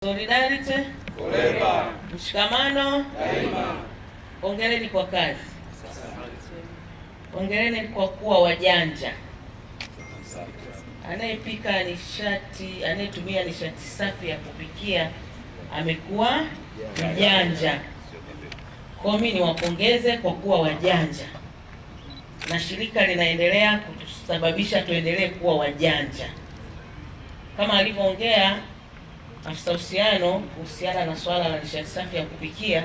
Solidarity forever. Mshikamano daima. Hongereni kwa kazi. Hongereni kwa kuwa wajanja. Anayepika nishati, anayetumia nishati safi ya kupikia amekuwa mjanja. Kwa mimi niwapongeze kwa kuwa wajanja, na shirika linaendelea kutusababisha tuendelee kuwa wajanja. Kama alivyoongea afisa uhusiano kuhusiana na swala la nishati safi ya kupikia,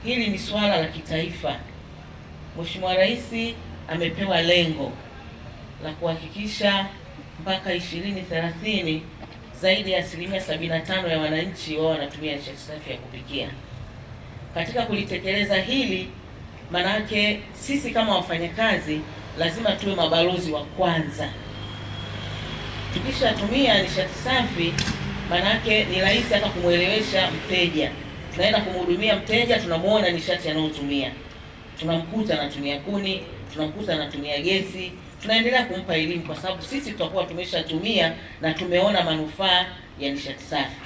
hili ni swala la kitaifa. Mheshimiwa Rais amepewa lengo la kuhakikisha mpaka 2030 zaidi ya 75% ya wananchi wao wanatumia nishati safi ya kupikia. Katika kulitekeleza hili, manake sisi kama wafanyakazi lazima tuwe mabalozi wa kwanza. Tukishatumia nishati safi, manake ni rahisi hata kumwelewesha mteja. Tunaenda kumhudumia mteja, tunamuona nishati anayotumia, tunamkuta anatumia kuni, tunamkuta anatumia gesi, tunaendelea kumpa elimu, kwa sababu sisi tutakuwa tumeshatumia na tumeona manufaa ya nishati safi.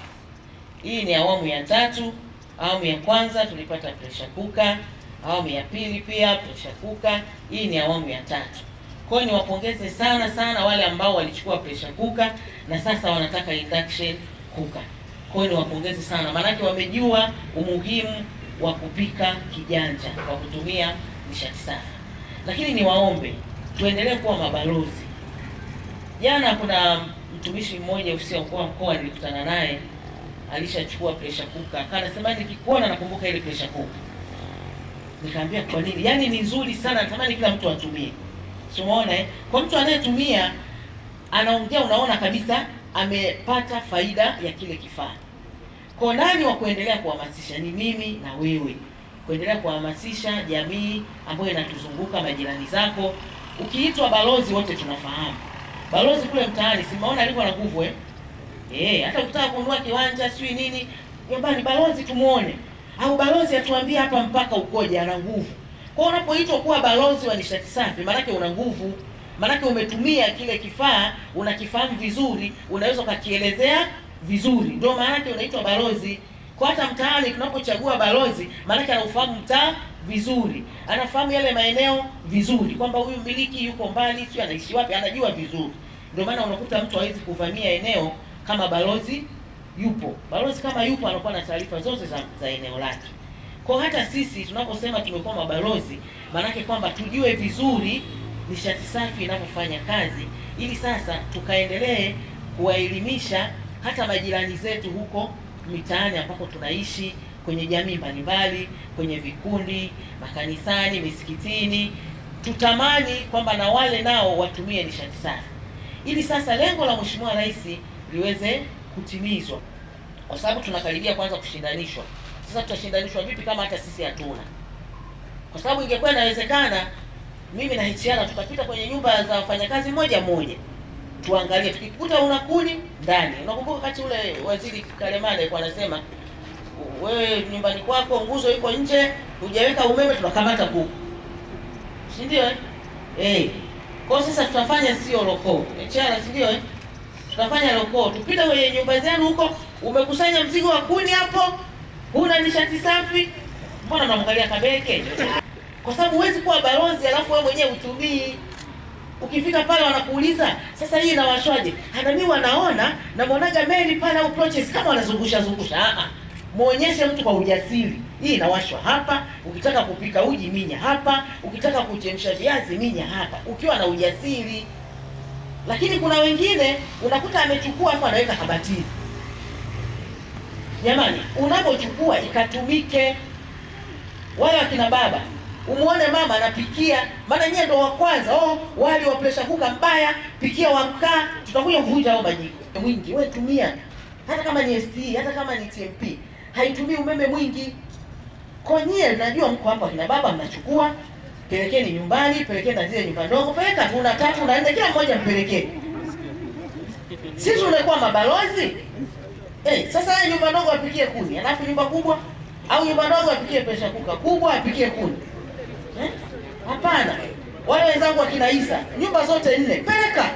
Hii ni awamu ya 3. Awamu ya kwanza tulipata pressure cooker, awamu ya pili pia pressure cooker, hii ni awamu ya 3. Kwa hiyo niwapongeze sana wale ambao walichukua pressure cooker na sasa wanataka induction cooker. Kwa hiyo niwapongeze sana, maanake wamejua umuhimu wa kupika kijanja kwa kutumia nishati safi. Lakini niwaombe tuendelee kuwa mabalozi. Jana kuna mtumishi mmoja ofisi ya mkoa nilikutana naye, alishachukua pressure cooker. Akasema nikikuona nakumbuka ile pressure cooker. Nikamwambia kwa nini? Yaani ni nzuri sana, natamani kila mtu atumie. Umeona Kwa mtu anayetumia anaongea, unaona kabisa amepata faida ya kile kifaa. Kwa nani wa kuendelea kuhamasisha? Ni mimi na wewe. Kuendelea kuhamasisha jamii ambayo inatuzunguka, majirani zako. Ukiitwa balozi, wote tunafahamu. Balozi kule mtaani, simaona alivyo na nguvu hata ukitaka kununua kiwanja sio nini, nyumbani balozi tumuone. Au balozi atuambie hapa mpaka ukoje, ana nguvu. Kwa unapoitwa kuwa balozi wa nishati safi, maanake una nguvu, maanake umetumia kile kifaa, unakifahamu vizuri, unaweza ukakielezea vizuri, ndio maanake unaitwa balozi. Kwa hata mtaani tunapochagua balozi, maanake anaufahamu mtaa vizuri, anafahamu yale maeneo vizuri, kwamba huyu mmiliki yuko mbali, sio anaishi wapi, anajua vizuri. Ndio maana unakuta mtu hawezi kuvamia eneo kama balozi yupo. Balozi kama yupo anakuwa na taarifa zote za eneo lake. Kwa hata sisi tunaposema tumekuwa mabalozi, maanake kwamba tujue vizuri nishati safi inavyofanya kazi, ili sasa tukaendelee kuwaelimisha hata majirani zetu huko mitaani ambako tunaishi, kwenye jamii mbalimbali, kwenye vikundi, makanisani, misikitini. Tutamani kwamba na wale nao watumie nishati safi, ili sasa lengo la Mheshimiwa Rais liweze kutimizwa, kwa sababu tunakaribia kwanza kushindanishwa. Sasa tutashindanishwa vipi kama hata sisi hatuna? Kwa sababu ingekuwa inawezekana, mimi na HR tukapita kwenye nyumba za wafanyakazi moja, tuangalie, tukikuta una kuni ndani. Unakumbuka wakati ule Waziri Kalemane alikuwa anasema, wewe nyumbani kwako nguzo iko nje, hujaweka umeme, tunakamata kuku, si ndio? Kwa sasa tutafanya sio loko HR, si ndio? Tutafanya loko, tupita kwenye nyumba zenu huko, umekusanya mzigo wa kuni hapo, huna nishati safi, mbona unamwangalia kabeke? Kwa sababu huwezi kuwa balozi alafu wewe mwenyewe utumii. Ukifika pale wanakuuliza, sasa hii inawashwaje? Hata mimi wanaona na muonaga meli pale au process kama wanazungusha. Muonyeshe mtu kwa ujasiri. Hii inawashwa hapa, ukitaka kupika uji minya hapa, ukitaka kuchemsha viazi minya hapa, ukiwa na ujasiri. Lakini kuna wengine unakuta amechukua afa anaweka kabatini. Jamani, unapochukua ikatumike. Wale wakina baba, umuone mama anapikia, maana yeye ndo wa kwanza. Wali wa pressure cooker mbaya, pikia wa mkaa, tutakuja kuvunja hao majiko. Mwingi wewe tumia, hata kama ni ST, hata kama ni TMP, haitumii umeme mwingi. Kwa nyie najua mko hapa kina baba, mnachukua, pelekeni nyumbani, pelekeni na zile nyumba ndogo, peleka tu na 3 na 4, kila mmoja mpelekee. Sisi tunakuwa mabalozi. Sasa nyumba ndogo apikie kuni, alafu nyumba kubwa, au nyumba ndogo apikie pressure cooker, kubwa apikie kuni. Hapana. Wale wenzangu akina Isa, nyumba zote 4, peleka.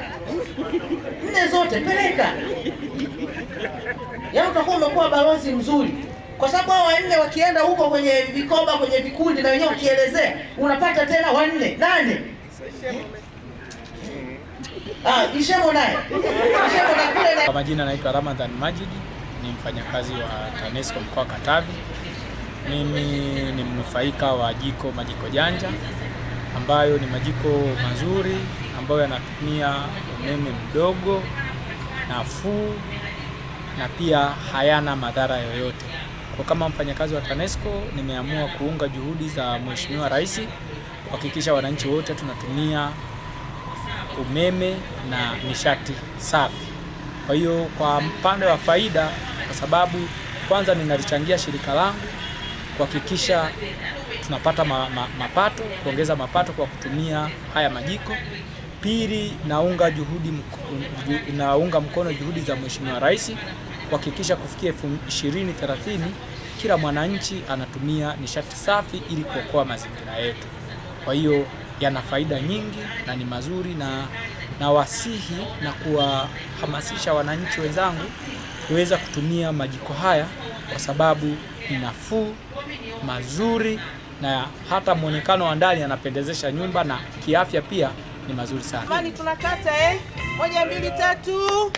4 zote peleka. Yaani utakuwa umekuwa balozi mzuri, kwa sababu hao wanne wakienda huko kwenye vikoba, kwenye vikundi, na wenyewe ukielezea unapata tena wanne nane. Ishemo naye Ishemo na kule na... Kwa majina naitwa Ramadhan Majidi, ni mfanyakazi wa TANESCO mkoa Katavi. Mimi ni mnufaika wa majiko janja, ambayo ni majiko mazuri ambayo yanatumia umeme mdogo, nafuu, na pia hayana madhara yoyote. Kwa kama mfanyakazi wa TANESCO nimeamua kuunga juhudi za Mheshimiwa Rais kuhakikisha wananchi wote tunatumia umeme na nishati safi. Kwa hiyo kwa upande wa faida, kwa sababu kwanza ninalichangia shirika langu kuhakikisha tunapata mapato, kuongeza mapato kwa kutumia haya majiko. Pili, naunga mkono juhudi za Mheshimiwa Rais kuhakikisha kufikia 2030 kila mwananchi anatumia nishati safi ili kuokoa mazingira yetu. Kwa hiyo yana faida nyingi na ni mazuri, na wasihi na kuwahamasisha wananchi wenzangu kuweza kutumia majiko haya kwa sababu ni nafuu, mazuri, na hata muonekano wa ndani yanapendezesha nyumba, na kiafya pia ni mazuri sana. Jamani, tunakata 1 2 3.